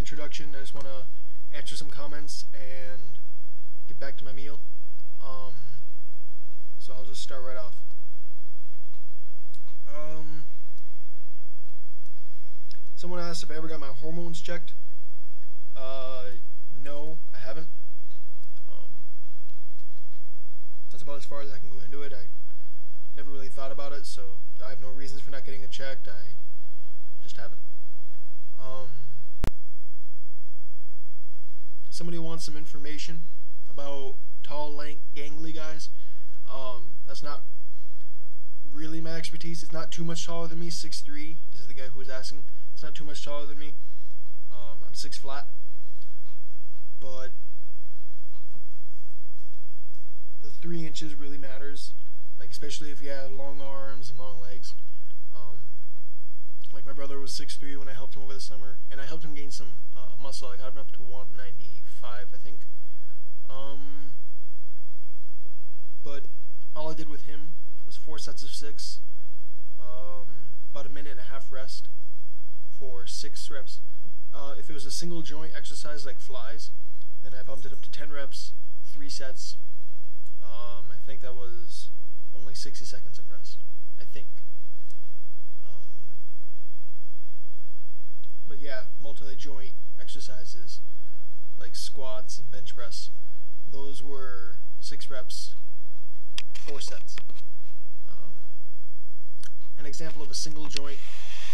introduction. I just want to answer some comments and get back to my meal. So I'll just start right off. Someone asked if I ever got my hormones checked. No, I haven't. That's about as far as I can go into it. I never really thought about it, so I have no reasons for not getting it checked. I just haven't. Somebody wants some information about tall, lank, gangly guys. That's not really my expertise. It's not too much taller than me. 6'3" is the guy who was asking. It's not too much taller than me. I'm 6 flat, but the 3 inches really matters. Like, especially if you have long arms and long legs. Like, my brother was 6'3" when I helped him over the summer, and I helped him gain some muscle. I got him up to 195, I think. But all I did with him was 4 sets of 6, about a minute and a half rest for 6 reps. If it was a single joint exercise like flies, then I bumped it up to 10 reps, 3 sets. I think that was only 60 seconds of rest, I think. But yeah, multi-joint exercises like squats and bench press, those were 6 reps, 4 sets. An example of a single joint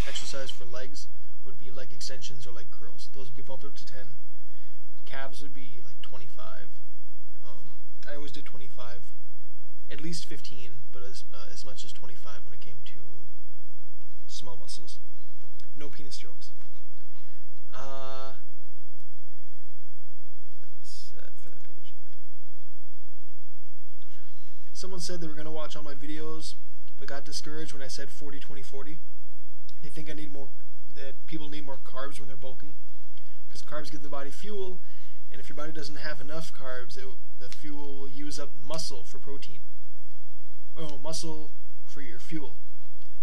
exercise for legs would be leg extensions or leg curls. Those would be bumped up to 10. Calves would be like 25. I always did 25, at least 15, but as much as 25 when it came to small muscles. No penis jokes. That's for that page. Someone said they were going to watch all my videos, but got discouraged when I said 40-20-40. They think that people need more carbs when they're bulking, because carbs give the body fuel, and if your body doesn't have enough carbs, the fuel will use up muscle for protein. Oh, muscle for your fuel.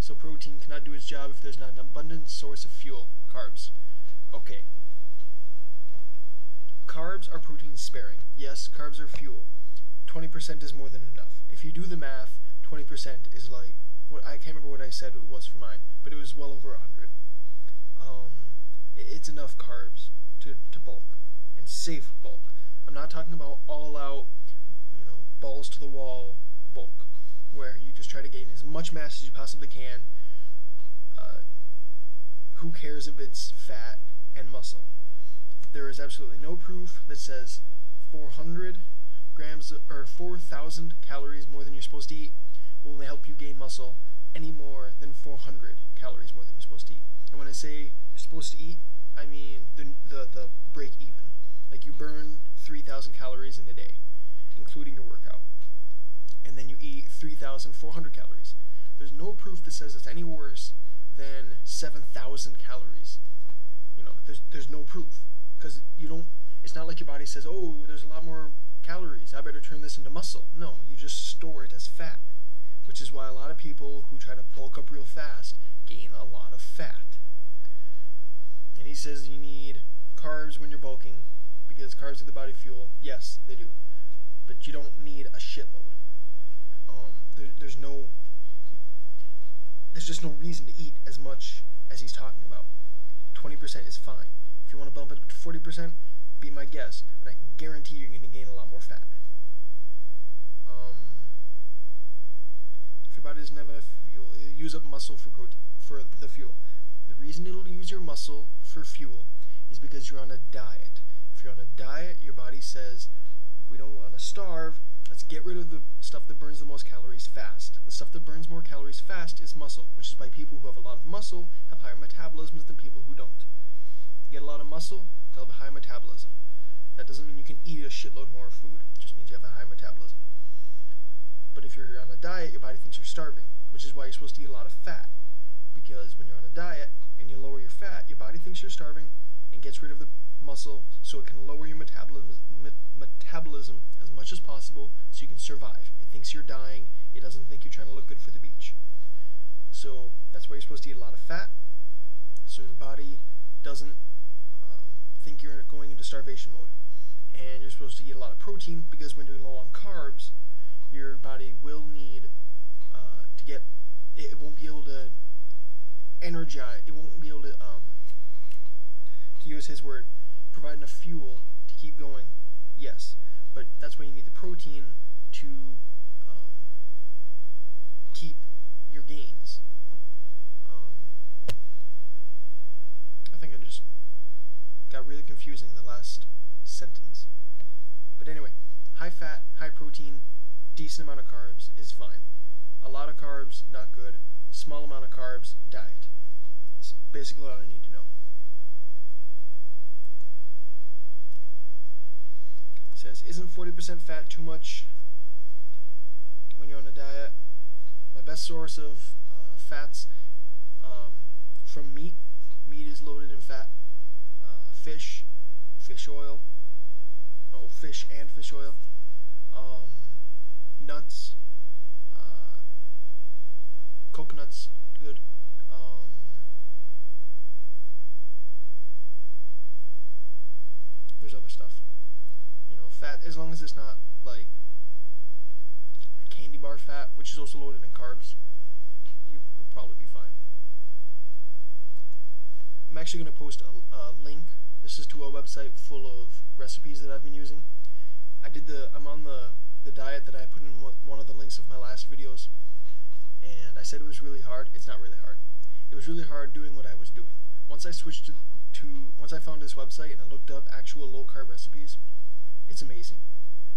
So protein cannot do its job if there's not an abundant source of fuel, carbs. Okay. Carbs are protein sparing. Yes, carbs are fuel. 20% is more than enough. If you do the math, 20% is like, I can't remember what I said it was for mine, but it was well over 100. It's enough carbs to bulk, and safe bulk. I'm not talking about all out, balls to the wall bulk, where you just try to gain as much mass as you possibly can. Who cares if it's fat and muscle? There is absolutely no proof that says 400 grams or 4,000 calories more than you're supposed to eat will help you gain muscle any more than 400 calories more than you're supposed to eat. And when I say you're supposed to eat, I mean the break even. Like, you burn 3,000 calories in a day, including your workout, and then you eat 3,400 calories. There's no proof that says it's any worse than 7,000 calories. There's no proof, because it's not like your body says, oh, there's a lot more calories, I better turn this into muscle. No, you just store it as fat, which is why a lot of people who try to bulk up real fast gain a lot of fat. And he says you need carbs when you're bulking, because carbs give the body fuel. Yes, they do, but you don't need a shitload. There's just no reason to eat as much as he's talking about. 20% is fine. If you want to bump it up to 40%, be my guest, but I can guarantee you're going to gain a lot more fat. If your body doesn't have enough fuel, it'll use up muscle for the fuel. The reason it'll use your muscle for fuel is because you're on a diet. If you're on a diet, your body says, we don't want to starve, let's get rid of the stuff that burns the most calories fast. The stuff that burns more calories fast is muscle, which is why people who have a lot of muscle have higher metabolisms than people who don't. You get a lot of muscle, they'll have a high metabolism. That doesn't mean you can eat a shitload more food, it just means you have a high metabolism. But if you're on a diet, your body thinks you're starving, which is why you're supposed to eat a lot of fat. Because when you're on a diet and you lower your fat, your body thinks you're starving and gets rid of the muscle so it can lower your metabolism as much as possible so you can survive. It thinks you're dying, it doesn't think you're trying to look good for the beach. So that's why you're supposed to eat a lot of fat, so your body doesn't think you're going into starvation mode, and you're supposed to eat a lot of protein, because when you're low on carbs, your body will need to get, it won't be able to energize, it won't be able to use his word, provide enough fuel to keep going. Yes, but that's why you need the protein to keep your gains. I think I just got really confusing the last sentence. But anyway, high fat, high protein, decent amount of carbs is fine. A lot of carbs, not good. Small amount of carbs, diet. That's basically all I need to know. It says, isn't 40% fat too much when you're on a diet? My best source of fats from meat. Meat is loaded in fat. Fish, fish oil. Oh, fish and fish oil. Nuts. Coconuts, good. There's other stuff. You know, fat, as long as it's not like candy bar fat, which is also loaded in carbs, you'll probably be fine. I'm actually going to post a link. This is to a website full of recipes that I've been using. I'm on the diet that I put in one of the links of my last videos, and I said it was really hard. It's not really hard. It was really hard doing what I was doing. Once I switched once I found this website and I looked up actual low carb recipes, it's amazing.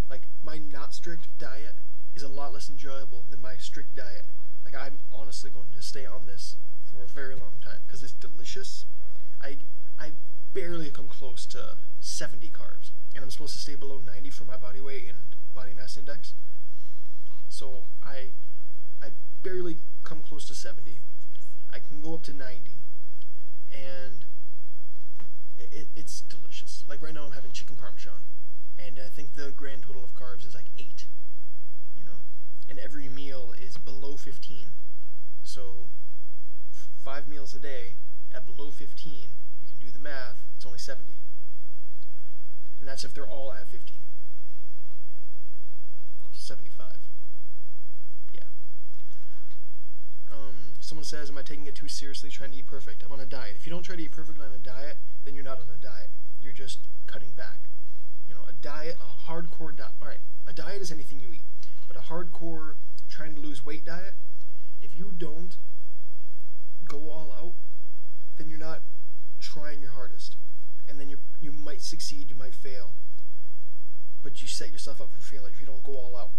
Like, my not strict diet is a lot less enjoyable than my strict diet. Like, I'm honestly going to stay on this for a very long time because it's delicious. I barely come close to 70 carbs, and I'm supposed to stay below 90 for my body weight and body mass index. So I barely come close to 70. I can go up to 90, and it's delicious. Like, right now I'm having chicken parmesan, and I think the grand total of carbs is like 8, you know, and every meal is below 15. So 5 meals a day at below 15, you can do the math, it's only 70. And that's if they're all at 15. 75. Yeah. Someone says, am I taking it too seriously trying to eat perfect? I'm on a diet. If you don't try to eat perfect on a diet, then you're not on a diet. You're just cutting back. You know, a diet, a hardcore diet. Alright, a diet is anything you eat. But a hardcore trying to lose weight diet, if you don't go all out, then you're not trying your hardest. And then you might succeed, you might fail. But you set yourself up for failure if you don't go all out.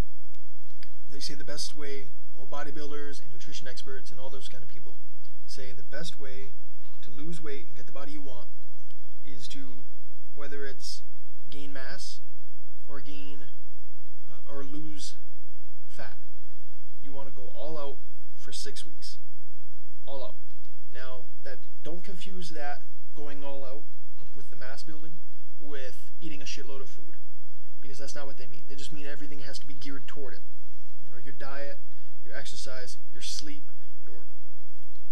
They say the best way, well, bodybuilders and nutrition experts and all those kind of people say the best way to lose weight and get the body you want is to, whether it's gain mass or or lose fat, you want to go all out for 6 weeks. All out. Now, don't confuse that going all out with the mass building with eating a shitload of food, because that's not what they mean. They just mean everything has to be geared toward it. You know, your diet, your exercise, your sleep,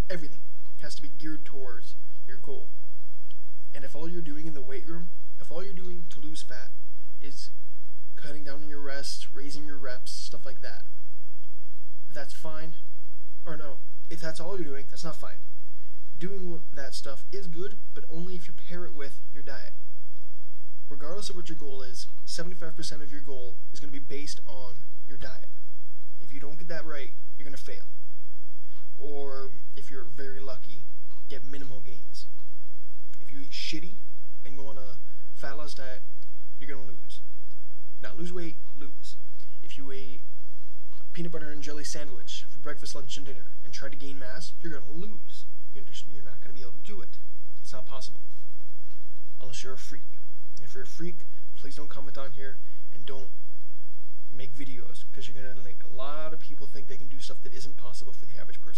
everything has to be geared towards your goal. And if all you're doing in the weight room, if all you're doing to lose fat is cutting down on your rests, raising your reps, stuff like that, that's fine. Or no, if that's all you're doing, that's not fine. Doing that stuff is good, but only if you pair it with your diet. Regardless of what your goal is, 75% of your goal is going to be based on your diet. If you don't get that right, you're going to fail. Or, if you're very lucky, get minimal gains. If you eat shitty and go on a fat loss diet, you're going to lose. Not lose weight, lose. If you ate a peanut butter and jelly sandwich for breakfast, lunch, and dinner and try to gain mass, you're going to lose. You're not going to be able to do it. It's not possible. Unless you're a freak. And if you're a freak, please don't comment on here and don't make videos, because you're going to make a lot of people think they can do stuff that isn't possible for the average person.